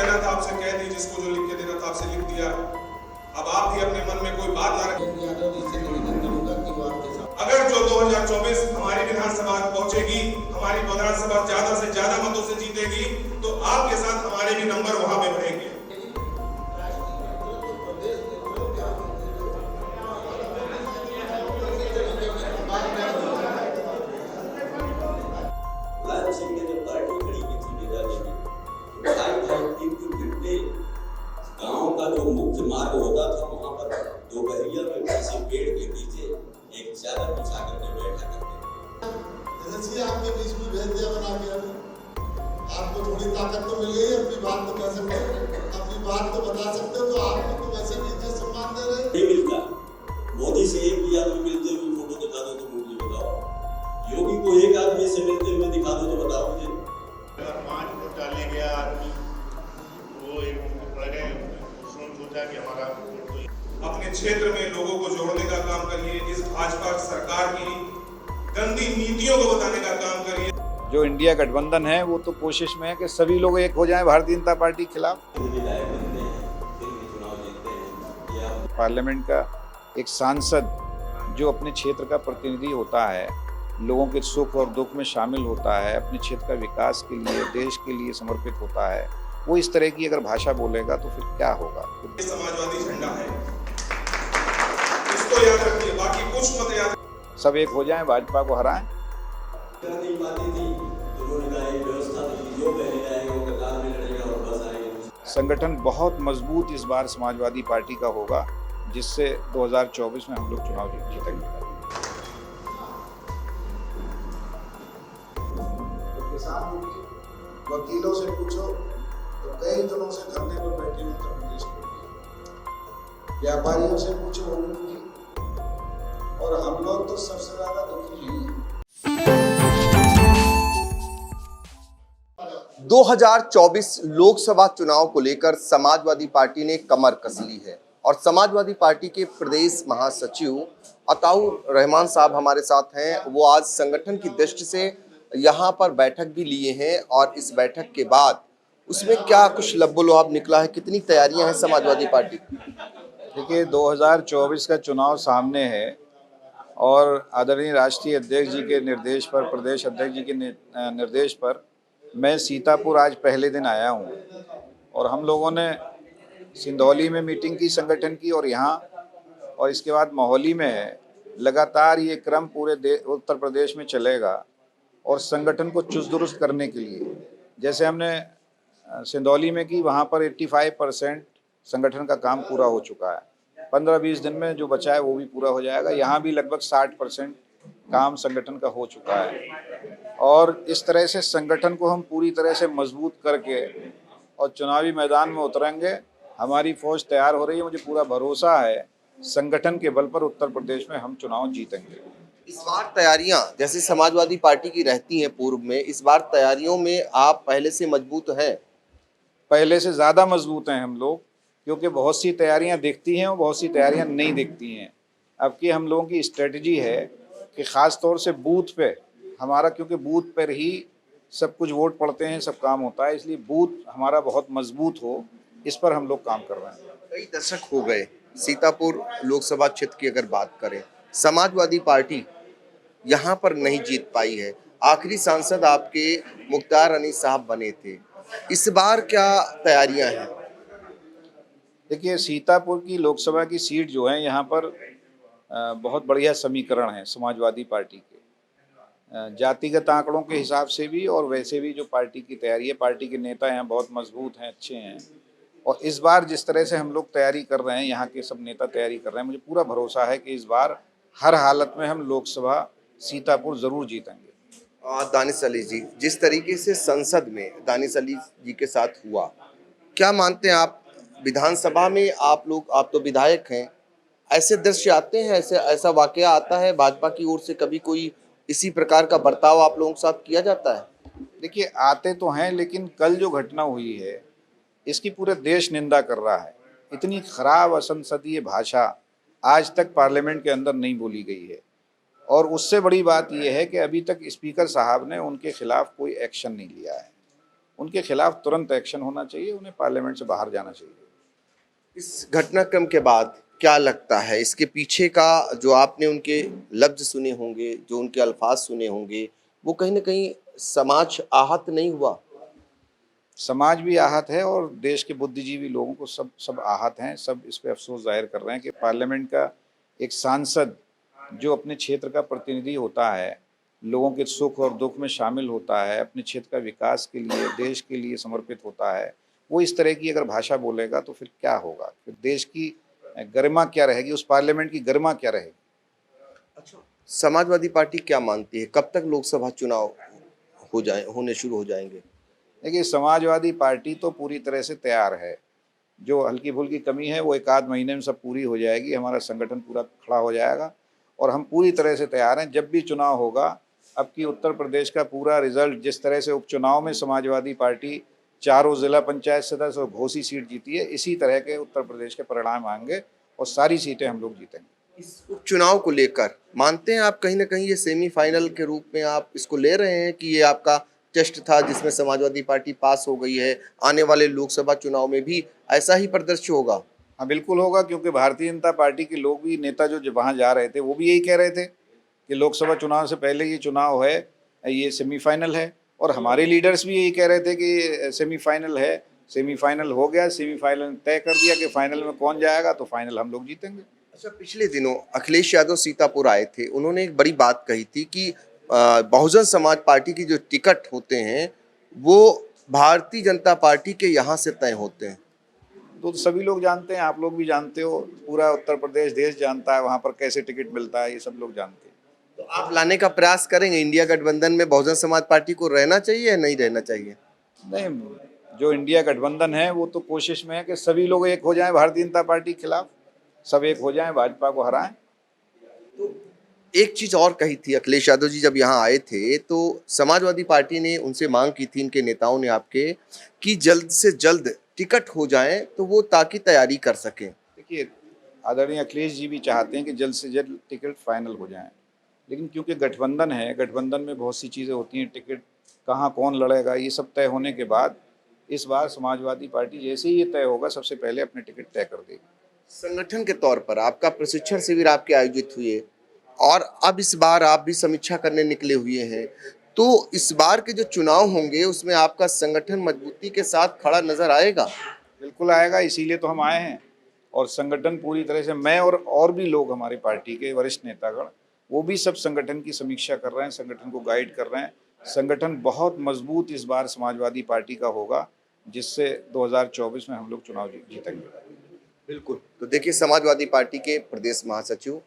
कहना था आपसे कह दी, जिसको जो लिख के देना था आपसे लिख दिया। अब आप भी अपने मन में कोई बात ला रहे। अगर जो 2024 हमारी विधानसभा पहुंचेगी, हमारी विधानसभा ज्यादा से ज्यादा मतों से जीतेगी, तो आपके साथ हमारे भी नंबर वहां पे बढ़ेंगे। गांव का जो मुख्य मार्ग होता था वहां पर दोपहरिया में किसी पेड़ के नीचे एक चादर बिछा करके बैठा करते। आपके बीच में भेज दिया बना के, आपको थोड़ी ताकत तो मिल गई, अपनी बात तो कह सकते हो, अपनी बात तो बता सकते हो, तो आपको तो वैसे भी इज्जत सम्मान दे रहे नहीं मिलता। मोदी से एक भी आदमी मिलते हुए फोटो दिखा दो तो मुझे बताओ, योगी को एक आदमी से मिलते हुए दिखा दो तो बताओ मुझे। 5 वोट डाले गया आदमी, वो एक सोचा कि हमारा अपने क्षेत्र में लोगों को जोड़ने का काम करिए। इस भाजपा सरकार की गंदी नीतियों को बताने का काम करिए। जो इंडिया गठबंधन है वो तो कोशिश में है कि सभी लोग एक हो जाएं भारतीय जनता पार्टी के खिलाफ। पार्लियामेंट का एक सांसद जो अपने क्षेत्र का प्रतिनिधि होता है, लोगों के सुख और दुख में शामिल होता है, अपने क्षेत्र का विकास के लिए, देश के लिए समर्पित होता है, वो इस तरह की अगर भाषा बोलेगा तो फिर क्या होगा। समाजवादी झंडा है, इसको याद रखिए, बाकी कुछ मत याद। सब एक हो जाएं, भाजपा को हराएं। संगठन बहुत मजबूत इस बार समाजवादी पार्टी का होगा, जिससे 2024 में हम लोग चुनाव जीतेंगे। किसान वकीलों से पूछो तो कई दिनों से धरने पर बैठे उत्तर प्रदेश में, व्यापारियों से पूछो वो भी दुखी, और हम लोग तो सबसे ज्यादा दुखी हैं। 2024 लोकसभा चुनाव को लेकर समाजवादी पार्टी ने कमर कस ली है और समाजवादी पार्टी के प्रदेश महासचिव अताउर रहमान साहब हमारे साथ हैं। वो आज संगठन की दृष्टि से यहाँ पर बैठक भी लिए हैं और इस बैठक के बाद उसमें क्या कुछ लब्बो-लुआब निकला है, कितनी तैयारियां हैं समाजवादी पार्टी? देखिए, 2024 का चुनाव सामने है और आदरणीय राष्ट्रीय अध्यक्ष जी के निर्देश पर, प्रदेश अध्यक्ष जी के निर्देश पर मैं सीतापुर आज पहले दिन आया हूँ और हम लोगों ने सिंधौली में मीटिंग की संगठन की और यहाँ, और इसके बाद मोहाली में है। लगातार ये क्रम पूरे उत्तर प्रदेश में चलेगा और संगठन को चुस्त दुरुस्त करने के लिए, जैसे हमने सिंधौली में की, वहाँ पर 85% संगठन का काम पूरा हो चुका है। 15-20 दिन में जो बचा है वो भी पूरा हो जाएगा। यहाँ भी लगभग 60% काम संगठन का हो चुका है और इस तरह से संगठन को हम पूरी तरह से मजबूत करके और चुनावी मैदान में उतरेंगे। हमारी फौज तैयार हो रही है, मुझे पूरा भरोसा है संगठन के बल पर उत्तर प्रदेश में हम चुनाव जीतेंगे। इस बार तैयारियां जैसे समाजवादी पार्टी की रहती हैं पूर्व में, इस बार तैयारियों में आप पहले से मजबूत हैं? पहले से ज़्यादा मजबूत हैं हम लोग, क्योंकि बहुत सी तैयारियां दिखती हैं और बहुत सी तैयारियां नहीं दिखती हैं। अब की हम लोगों की स्ट्रेटजी है कि ख़ास तौर से बूथ पे हमारा, क्योंकि बूथ पर ही सब कुछ वोट पड़ते हैं, सब काम होता है, इसलिए बूथ हमारा बहुत मजबूत हो, इस पर हम लोग काम कर रहे हैं। कई दशक हो गए सीतापुर लोकसभा क्षेत्र की अगर बात करें, समाजवादी पार्टी यहाँ पर नहीं जीत पाई है। आखिरी सांसद आपके मुख्तार अनीस साहब बने थे, इस बार क्या तैयारियां हैं? देखिए, सीतापुर की लोकसभा की सीट जो है, यहाँ पर बहुत बढ़िया समीकरण है समाजवादी पार्टी के, जातिगत आंकड़ों के हिसाब से भी और वैसे भी जो पार्टी की तैयारी है, पार्टी के नेता यहाँ बहुत मजबूत हैं, अच्छे हैं। और इस बार जिस तरह से हम लोग तैयारी कर रहे हैं, यहाँ के सब नेता तैयारी कर रहे हैं, मुझे पूरा भरोसा है कि इस बार हर हालत में हम लोकसभा सीतापुर जरूर जीतेंगे। दानिश अली जी, जिस तरीके से संसद में दानिश अली जी के साथ हुआ, क्या मानते हैं आप? विधानसभा में आप तो विधायक हैं, ऐसे दृश्य आते हैं, ऐसा वाकया आता है भाजपा की ओर से? कभी कोई इसी प्रकार का बर्ताव आप लोगों के साथ किया जाता है? देखिए, आते तो हैं, लेकिन कल जो घटना हुई है इसकी पूरे देश निंदा कर रहा है। इतनी खराब असंसदीय भाषा आज तक पार्लियामेंट के अंदर नहीं बोली गई है, और उससे बड़ी बात यह है कि अभी तक स्पीकर साहब ने उनके खिलाफ कोई एक्शन नहीं लिया है। उनके खिलाफ तुरंत एक्शन होना चाहिए, उन्हें पार्लियामेंट से बाहर जाना चाहिए। इस घटनाक्रम के बाद क्या लगता है, इसके पीछे का जो आपने उनके लफ्ज सुने होंगे, जो उनके अल्फाज सुने होंगे, वो कहीं ना कहीं समाज आहत नहीं हुआ? समाज भी आहत है और देश के बुद्धिजीवी लोगों को सब आहत हैं। सब इस पे अफसोस जाहिर कर रहे हैं कि पार्लियामेंट का एक सांसद जो अपने क्षेत्र का प्रतिनिधि होता है, लोगों के सुख और दुख में शामिल होता है, अपने क्षेत्र का विकास के लिए, देश के लिए समर्पित होता है, वो इस तरह की अगर भाषा बोलेगा तो फिर क्या होगा? फिर देश की गरिमा क्या रहेगी? उस पार्लियामेंट की गरिमा क्या रहेगी? अच्छा, समाजवादी पार्टी क्या मानती है, कब तक लोकसभा चुनाव होने शुरू हो जाएंगे? देखिए, समाजवादी पार्टी तो पूरी तरह से तैयार है। जो हल्की फुल्की कमी है वो 1 आध महीने में सब पूरी हो जाएगी। हमारा संगठन पूरा खड़ा हो जाएगा और हम पूरी तरह से तैयार हैं। जब भी चुनाव होगा, अब की उत्तर प्रदेश का पूरा रिजल्ट जिस तरह से उपचुनाव में समाजवादी पार्टी चारों जिला पंचायत सदस्य और घोसी सीट जीती है, इसी तरह के उत्तर प्रदेश के परिणाम आएंगे और सारी सीटें हम लोग जीतेंगे। इस उपचुनाव को लेकर मानते हैं आप कहीं ना कहीं ये सेमीफाइनल के रूप में आप इसको ले रहे हैं कि ये आपका टेस्ट था जिसमें समाजवादी पार्टी पास हो गई है, आने वाले लोकसभा चुनाव में भी ऐसा ही परिदृश्य होगा? हाँ, बिल्कुल होगा, क्योंकि भारतीय जनता पार्टी के लोग भी, नेता जो वहाँ जा रहे थे वो भी यही कह रहे थे कि लोकसभा चुनाव से पहले ये चुनाव है, ये सेमीफाइनल है। और हमारे लीडर्स भी यही कह रहे थे कि सेमीफाइनल है, सेमीफाइनल हो गया, सेमीफाइनल तय कर दिया कि फाइनल में कौन जाएगा, तो फाइनल हम लोग जीतेंगे। अच्छा, पिछले दिनों अखिलेश यादव सीतापुर आए थे, उन्होंने एक बड़ी बात कही थी कि बहुजन समाज पार्टी की जो टिकट होते हैं वो भारतीय जनता पार्टी के यहाँ से तय होते हैं। तो सभी लोग जानते हैं, आप लोग भी जानते हो, पूरा उत्तर प्रदेश देश जानता है वहाँ पर कैसे टिकट मिलता है, ये सब लोग जानते हैं। तो आप लाने का प्रयास करेंगे? इंडिया गठबंधन में बहुजन समाज पार्टी को रहना चाहिए या नहीं रहना चाहिए? नहीं, जो इंडिया गठबंधन है वो तो कोशिश में है कि सभी लोग एक हो जाएं भारतीय जनता पार्टी के खिलाफ, सब एक हो जाएं, भाजपा को हराएं। तो एक चीज और कही थी अखिलेश यादव जी जब यहाँ आए थे, तो समाजवादी पार्टी ने उनसे मांग की थी, इनके नेताओं ने आपके, कि जल्द से जल्द टिकट हो जाए तो वो ताकि तैयारी कर सकें। देखिए, आदरणीय अखिलेश जी भी चाहते हैं कि जल्द से जल्द टिकट फाइनल हो जाए, लेकिन क्योंकि गठबंधन है, गठबंधन में बहुत सी चीज़ें होती हैं, टिकट कहाँ कौन लड़ेगा ये सब तय होने के बाद इस बार समाजवादी पार्टी जैसे ही ये तय होगा सबसे पहले अपने टिकट तय कर देगी। संगठन के तौर पर आपका प्रशिक्षण शिविर आपके आयोजित हुए और अब इस बार आप भी समीक्षा करने निकले हुए हैं, तो इस बार के जो चुनाव होंगे उसमें आपका संगठन मजबूती के साथ खड़ा नजर आएगा? बिल्कुल आएगा, इसीलिए तो हम आए हैं। और संगठन पूरी तरह से, मैं और भी लोग हमारी पार्टी के वरिष्ठ नेतागण, वो भी सब संगठन की समीक्षा कर रहे हैं, संगठन को गाइड कर रहे हैं। संगठन बहुत मजबूत इस बार समाजवादी पार्टी का होगा, जिससे 2024 में हम लोग चुनाव जीतेंगे। बिल्कुल। तो देखिए, समाजवादी पार्टी के प्रदेश महासचिव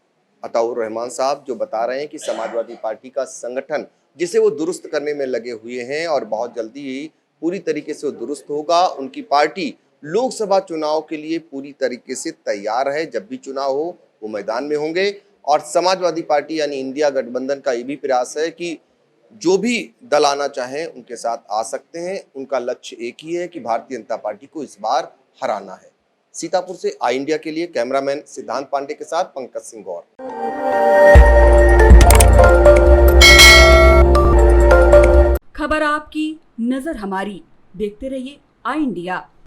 अताउर रहमान साहब जो बता रहे हैं कि समाजवादी पार्टी का संगठन जिसे वो दुरुस्त करने में लगे हुए हैं और बहुत जल्दी ही पूरी तरीके से वो दुरुस्त होगा। उनकी पार्टी लोकसभा चुनाव के लिए पूरी तरीके से तैयार है, जब भी चुनाव हो वो मैदान में होंगे। और समाजवादी पार्टी यानी इंडिया गठबंधन का ये भी प्रयास है कि जो भी दल आना चाहें उनके साथ आ सकते हैं। उनका लक्ष्य एक ही है कि भारतीय जनता पार्टी को इस बार हराना है। सीतापुर से आई इंडिया के लिए कैमरामैन सिद्धांत पांडे के साथ पंकज सिंह गौर। खबर आपकी, नजर हमारी। देखते रहिए आई इंडिया।